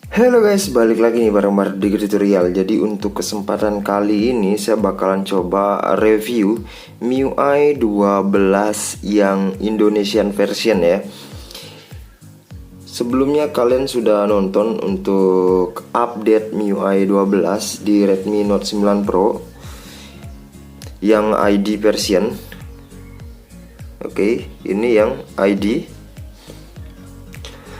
Halo guys, balik lagi nih bareng Mardi Tutorial. Jadi untuk kesempatan kali ini saya bakalan coba review MIUI 12 yang Indonesian version ya. Sebelumnya kalian sudah nonton untuk update MIUI 12 di Redmi Note 9 Pro yang ID version. Oke, ini yang ID.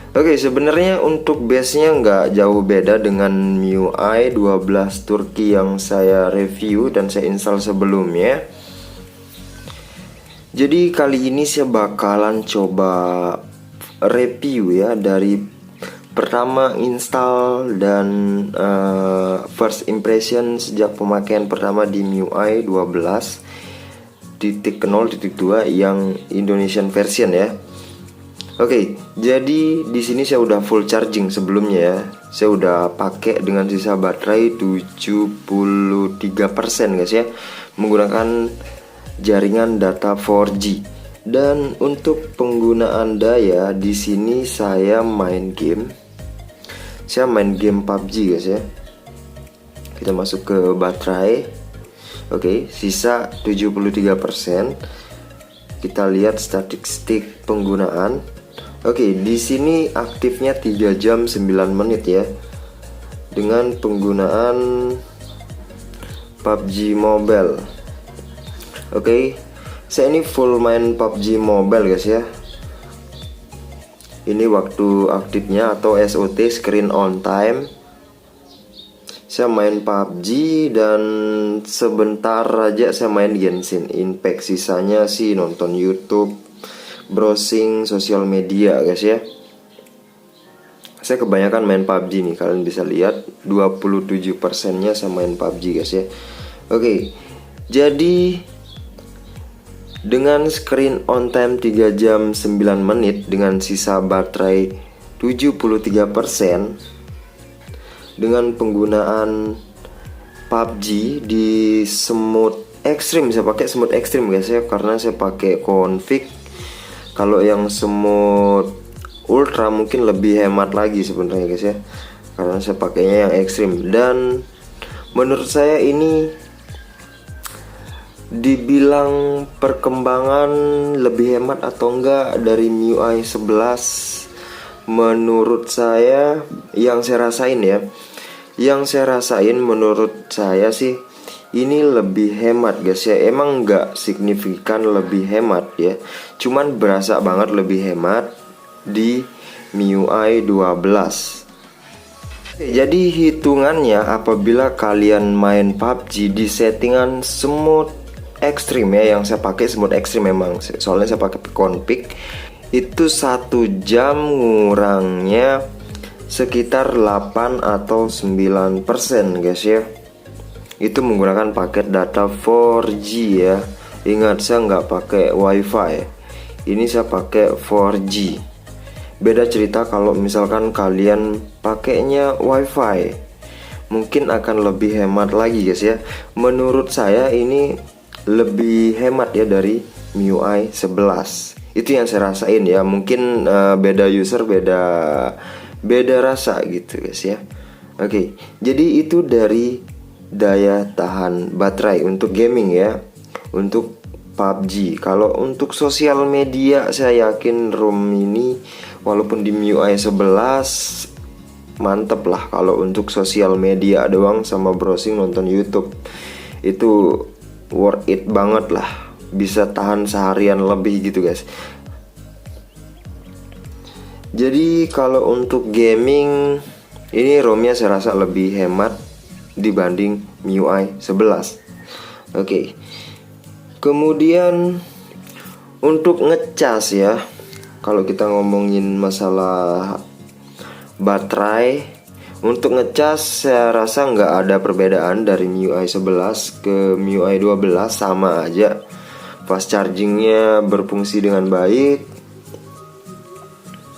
Oke, sebenarnya untuk base-nya nggak jauh beda dengan MIUI 12 Turki yang saya review dan saya install sebelumnya. Jadi kali ini saya bakalan coba review ya dari pertama install dan first impression sejak pemakaian pertama di MIUI 12.0.2 yang Indonesian version ya. Oke, jadi di sini saya udah full charging sebelumnya ya. Saya udah pakai dengan sisa baterai 73% guys ya, menggunakan jaringan data 4G. Dan untuk penggunaan daya di sini saya main game. Saya main game PUBG guys ya. Kita masuk ke baterai. Oke, sisa 73%. Kita lihat statistik penggunaan. Oke, di sini aktifnya 3 jam 9 menit ya. Dengan penggunaan PUBG Mobile. Oke, saya ini full main PUBG Mobile guys ya. Ini waktu aktifnya atau SOT, screen on time. Saya main PUBG dan sebentar aja saya main Genshin Impact. Sisanya sih nonton YouTube, browsing sosial media guys ya. Saya kebanyakan main PUBG nih, kalian bisa lihat 27%-nya saya main PUBG guys ya. Oke, jadi dengan screen on time 3 jam 9 menit dengan sisa baterai 73%, dengan penggunaan PUBG di smooth extreme, saya pakai smooth extreme guys ya, karena saya pakai config. Kalau yang smooth ultra mungkin lebih hemat lagi sebenarnya guys ya, karena saya pakainya yang ekstrim. Dan menurut saya ini dibilang perkembangan lebih hemat atau enggak dari MIUI 11, menurut saya yang saya rasain ya, menurut saya sih ini lebih hemat guys ya. Emang nggak signifikan lebih hemat ya, cuman berasa banget lebih hemat di MIUI 12. Jadi hitungannya apabila kalian main PUBG di settingan smooth extreme ya, yang saya pakai smooth extreme memang, soalnya saya pakai config, itu 1 jam ngurangnya sekitar 8 atau 9% guys ya. Itu menggunakan paket data 4G ya. Ingat, saya nggak pakai WiFi. Ini saya pakai 4G. Beda cerita kalau misalkan kalian pakainya WiFi, mungkin akan lebih hemat lagi guys ya. Menurut saya ini lebih hemat ya dari MIUI 11. Itu yang saya rasain ya. Mungkin beda user beda rasa gitu guys ya. Oke, jadi itu dari daya tahan baterai untuk gaming ya, untuk PUBG. Kalau untuk sosial media, saya yakin ROM ini walaupun di MIUI 11 mantep lah. Kalau untuk sosial media doang sama browsing nonton YouTube, itu worth it banget lah, bisa tahan seharian lebih gitu guys. Jadi kalau untuk gaming ini ROM-nya saya rasa lebih hemat dibanding MIUI 11. Oke. Kemudian untuk ngecas ya, kalau kita ngomongin masalah baterai, untuk ngecas saya rasa nggak ada perbedaan dari MIUI 11 ke MIUI 12, sama aja. Fast chargingnya berfungsi dengan baik,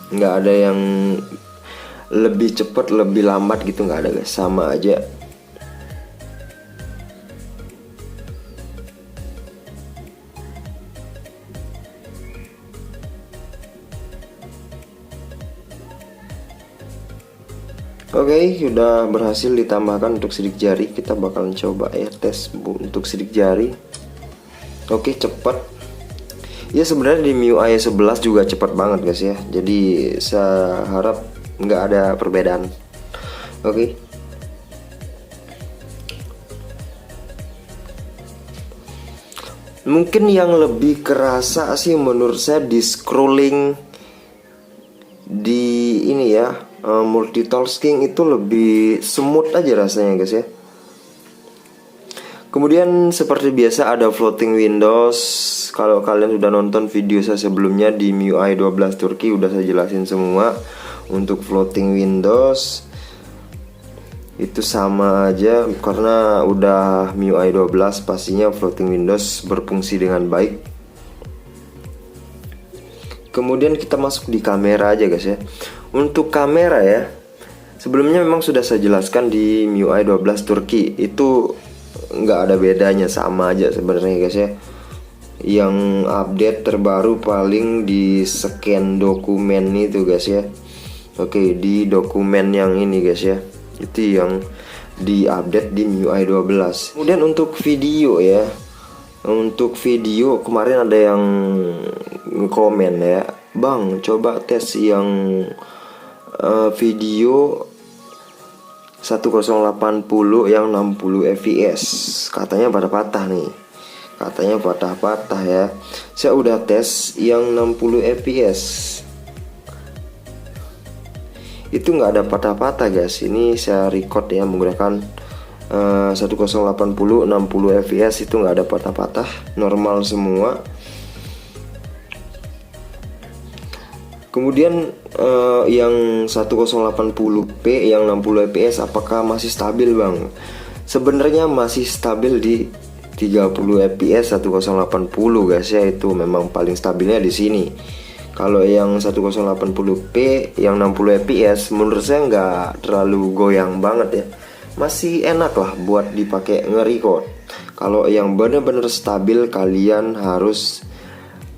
nggak ada yang lebih cepat lebih lambat gitu, nggak ada guys, sama aja. Oke, sudah berhasil ditambahkan untuk sidik jari. Kita bakalan coba ya tes untuk sidik jari. Oke, cepat. Ya sebenarnya di MIUI 11 juga cepat banget guys ya. Jadi saya harap nggak ada perbedaan. Oke. Mungkin yang lebih kerasa sih menurut saya di scrolling di ini ya, multitasking itu lebih smooth aja rasanya guys ya. Kemudian seperti biasa ada floating windows. Kalau kalian sudah nonton video saya sebelumnya di MIUI 12 Turki, udah saya jelasin semua. Untuk floating windows itu sama aja karena udah MIUI 12, pastinya floating windows berfungsi dengan baik. Kemudian kita masuk di kamera aja guys ya. Untuk kamera ya, sebelumnya memang sudah saya jelaskan di MIUI 12 Turki, itu nggak ada bedanya, sama aja sebenarnya guys ya. Yang update terbaru paling di scan dokumen itu guys ya. Oke, di dokumen yang ini guys ya, itu yang diupdate di MIUI 12. Kemudian untuk video ya, untuk video kemarin ada yang komen ya, Bang coba tes yang video 1080 yang 60 fps, katanya patah-patah nih, katanya patah-patah ya. Saya udah tes yang 60 fps, itu nggak ada patah-patah guys. Ini saya record ya menggunakan 1080 60 fps, itu nggak ada patah-patah, normal semua. Kemudian yang 1080p yang 60 fps apakah masih stabil bang? Sebenarnya masih stabil di 30 fps 1080 guys ya, itu memang paling stabilnya di sini. Kalau yang 1080p yang 60 fps menurut saya nggak terlalu goyang banget ya, masih enak lah buat dipakai nge-record. Kalau yang bener-bener stabil kalian harus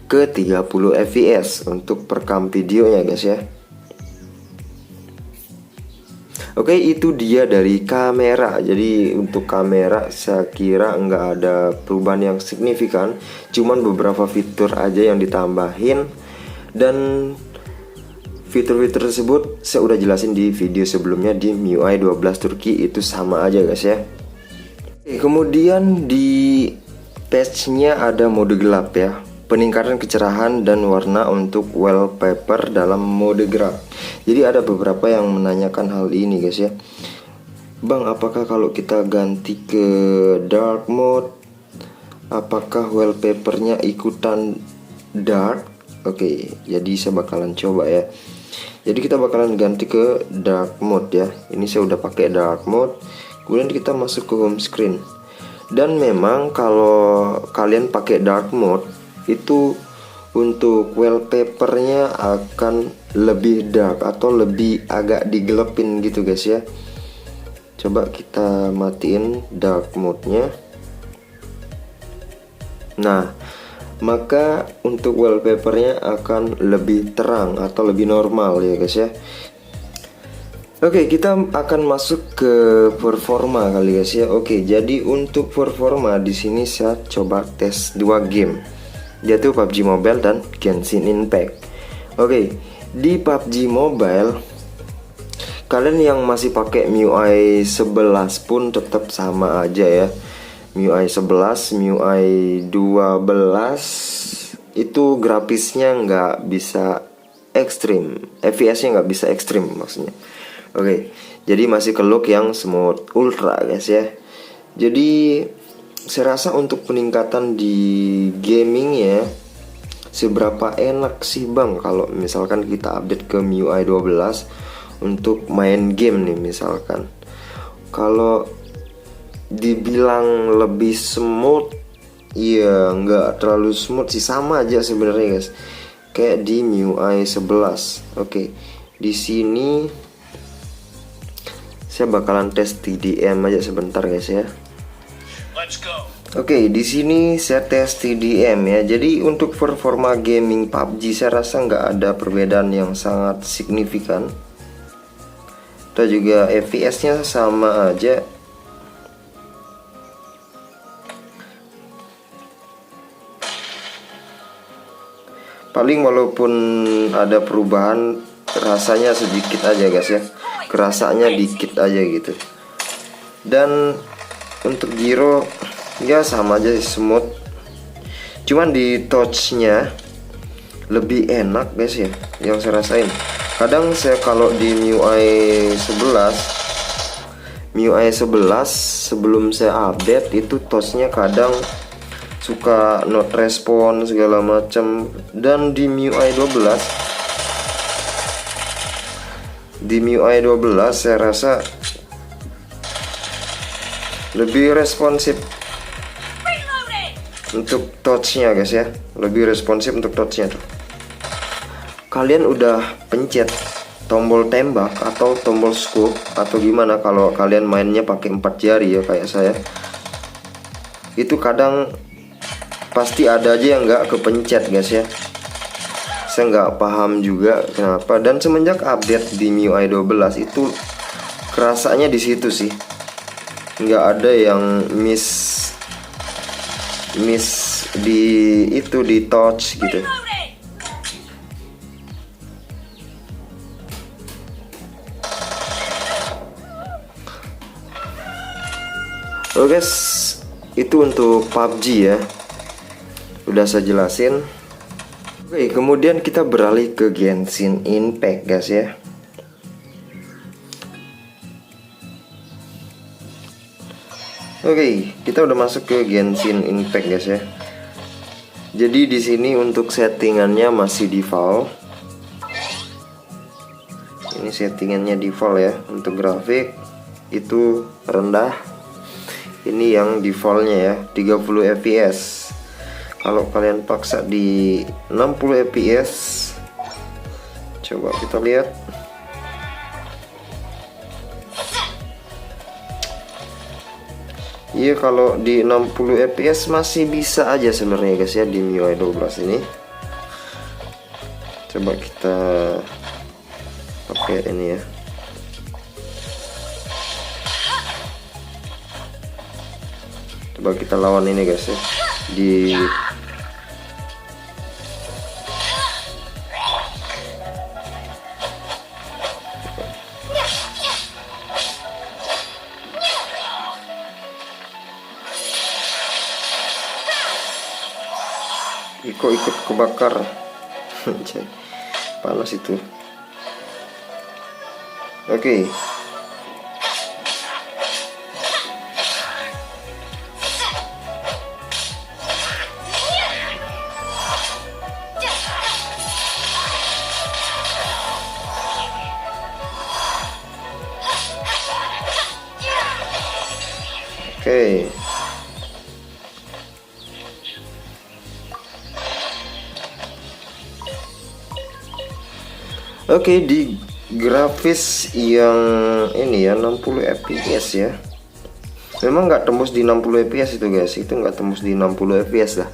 ke 30 fps untuk perekam videonya guys ya. Oke, itu dia dari kamera. Jadi untuk kamera saya kira nggak ada perubahan yang signifikan, cuman beberapa fitur aja yang ditambahin, dan fitur-fitur tersebut saya udah jelasin di video sebelumnya di MIUI 12 Turki, itu sama aja guys ya. Kemudian di patch-nya ada mode gelap ya, peningkatan kecerahan dan warna untuk wallpaper dalam mode gelap. Jadi ada beberapa yang menanyakan hal ini guys ya, Bang apakah kalau kita ganti ke dark mode apakah wallpapernya ikutan dark? Oke, jadi saya bakalan coba ya. Jadi kita bakalan ganti ke dark mode ya. Ini saya udah pakai dark mode. Kemudian kita masuk ke home screen. Dan memang kalau kalian pakai dark mode itu untuk wallpapernya akan lebih dark atau lebih agak digelapin gitu guys ya. Coba kita matiin dark mode-nya. Nah, maka untuk wallpapernya akan lebih terang atau lebih normal ya guys ya. Oke, kita akan masuk ke performa kali guys ya. Oke, jadi untuk performa di sini saya coba tes dua game, yaitu PUBG Mobile dan Genshin Impact. Oke, di PUBG Mobile kalian yang masih pakai MIUI 11 pun tetap sama aja ya. MIUI 11, MIUI 12 itu grafisnya nggak bisa ekstrim, FPS-nya nggak bisa ekstrim maksudnya. Oke, jadi masih ke look yang smooth ultra guys ya. Jadi saya rasa untuk peningkatan di gaming ya, seberapa enak sih bang kalau misalkan kita update ke MIUI 12 untuk main game nih misalkan. Kalau dibilang lebih smooth, ya nggak terlalu smooth sih, sama aja sebenarnya guys, kayak di MIUI 11. Oke, di sini saya bakalan tes TDM aja sebentar guys ya. Let's go. Oke, di sini saya tes TDM ya. Jadi untuk performa gaming PUBG saya rasa nggak ada perbedaan yang sangat signifikan. Kita juga FPS-nya sama aja. Paling walaupun ada perubahan, rasanya sedikit aja guys ya. Kerasanya dikit aja gitu. Dan untuk gyro ya sama aja smooth. Cuman di touch-nya lebih enak guys ya, yang saya rasain. Kadang saya kalau di MIUI 11 sebelum saya update itu touch-nya kadang suka not respon segala macam. Dan di MIUI 12 saya rasa lebih responsif untuk touch-nya guys ya, lebih responsif untuk touch-nya tuh. Kalian udah pencet tombol tembak atau tombol scope atau gimana kalau kalian mainnya pakai 4 jari ya kayak saya, itu kadang pasti ada aja yang nggak kepencet guys ya. Saya nggak paham juga kenapa. Dan semenjak update di MIUI 12 itu kerasanya di situ sih, nggak ada yang miss di itu di touch gitu. Oke guys, itu untuk PUBG ya, udah saya jelasin. Oke, kemudian kita beralih ke Genshin Impact guys ya. Oke, kita udah masuk ke Genshin Impact guys ya. Jadi di sini untuk settingannya masih default. Ini settingannya default ya. Untuk grafik itu rendah. Ini yang defaultnya ya, 30 fps. Kalau kalian paksa di 60 fps, coba kita lihat. Iya, kalau di 60 fps masih bisa aja sebenarnya guys ya di MIUI 12 ini. Coba kita pakai ini ya. Coba kita lawan ini guys ya di ikut kebakar. Panas itu. Oke. Oke. Oke, di grafis yang ini ya 60 fps ya. Memang nggak tembus di 60 fps itu guys, itu nggak tembus di 60 fps lah.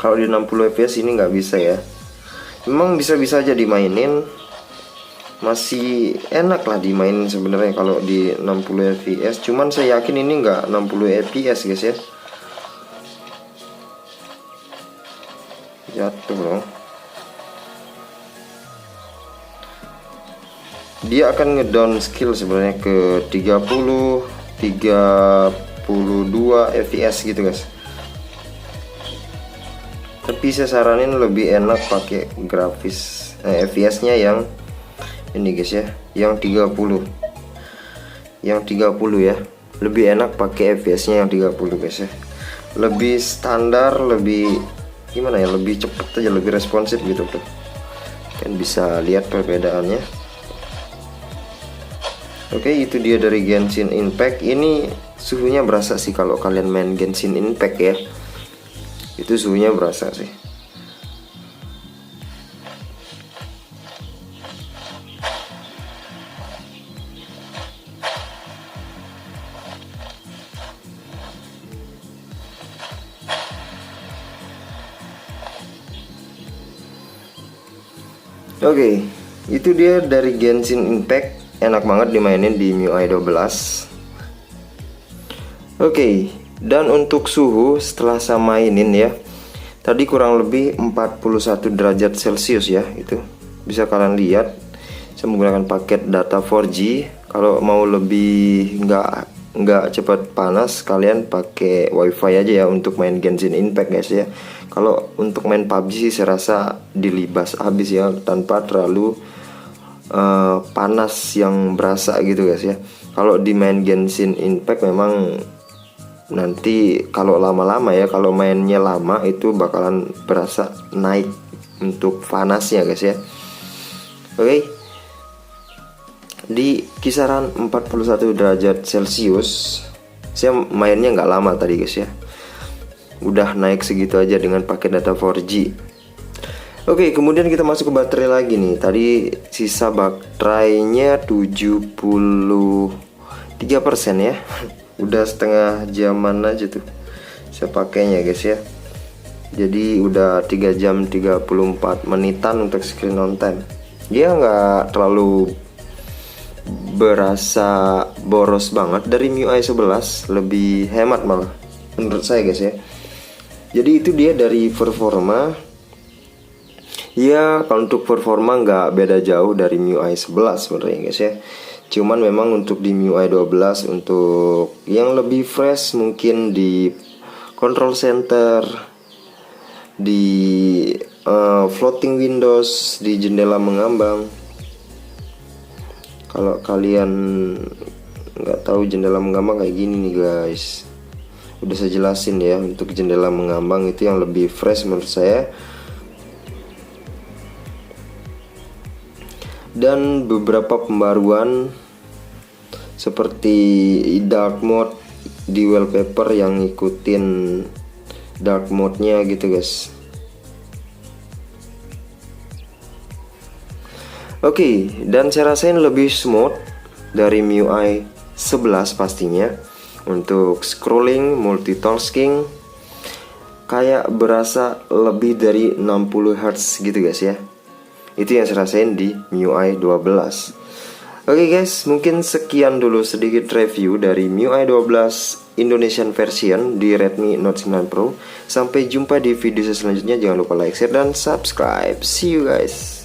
Kalau di 60 fps ini nggak bisa ya. Memang bisa-bisa aja dimainin, masih enak lah dimainin sebenarnya kalau di 60 fps. Cuman saya yakin ini nggak 60 fps guys ya. Jatuh dong. Dia akan ngedown skill sebenarnya ke 32 fps gitu guys. Tapi saya saranin lebih enak pakai grafis fps-nya yang ini guys ya, yang 30. Yang 30 ya. Lebih enak pakai fps-nya yang 30 guys ya. Lebih standar, lebih gimana ya? Lebih cepet aja, lebih responsif gitu tuh. Kan bisa lihat perbedaannya. Oke, itu dia dari Genshin Impact. Ini suhunya berasa sih kalau kalian main Genshin Impact ya. Itu suhunya berasa sih. Oke, Itu dia dari Genshin Impact, enak banget dimainin di MIUI 12. Oke, dan untuk suhu setelah saya mainin ya, tadi kurang lebih 41 derajat Celcius ya, itu bisa kalian lihat. Saya menggunakan paket data 4G. Kalau mau lebih nggak cepat panas, kalian pakai WiFi aja ya untuk main Genshin Impact guys ya. Kalau untuk main PUBG sih saya rasa dilibas habis ya, tanpa terlalu panas yang berasa gitu guys ya. Kalau di main Genshin Impact memang nanti kalau lama-lama ya, kalau mainnya lama itu bakalan berasa naik untuk panasnya guys ya. Oke, di kisaran 41 derajat Celcius. Saya mainnya nggak lama tadi guys ya, udah naik segitu aja dengan pakai data 4G. Oke, kemudian kita masuk ke baterai lagi nih. Tadi sisa baterainya 73% ya. Udah setengah jaman aja tuh saya pakainya guys ya. Jadi udah 3 jam 34 menitan untuk screen on time. Dia nggak terlalu berasa boros banget. Dari MIUI 11 lebih hemat malah menurut saya guys ya. Jadi itu dia dari performa. Ya kalau untuk performa nggak beda jauh dari MIUI 11 sebenarnya guys ya. Cuman memang untuk di MIUI 12 untuk yang lebih fresh mungkin di control center, di floating windows, di jendela mengambang. Kalau kalian nggak tahu jendela mengambang kayak gini nih guys, udah saya jelasin ya. Untuk jendela mengambang itu yang lebih fresh menurut saya. Dan beberapa pembaruan seperti dark mode di wallpaper yang ngikutin dark mode-nya gitu guys. Oke, dan saya rasain lebih smooth dari MIUI 11 pastinya. Untuk scrolling, multitasking kayak berasa lebih dari 60 Hz gitu guys ya. Itu yang saya rasain di MIUI 12. Oke guys, mungkin sekian dulu sedikit review dari MIUI 12 Indonesian version di Redmi Note 9 Pro. Sampai jumpa di video selanjutnya. Jangan lupa like, share, dan subscribe. See you guys.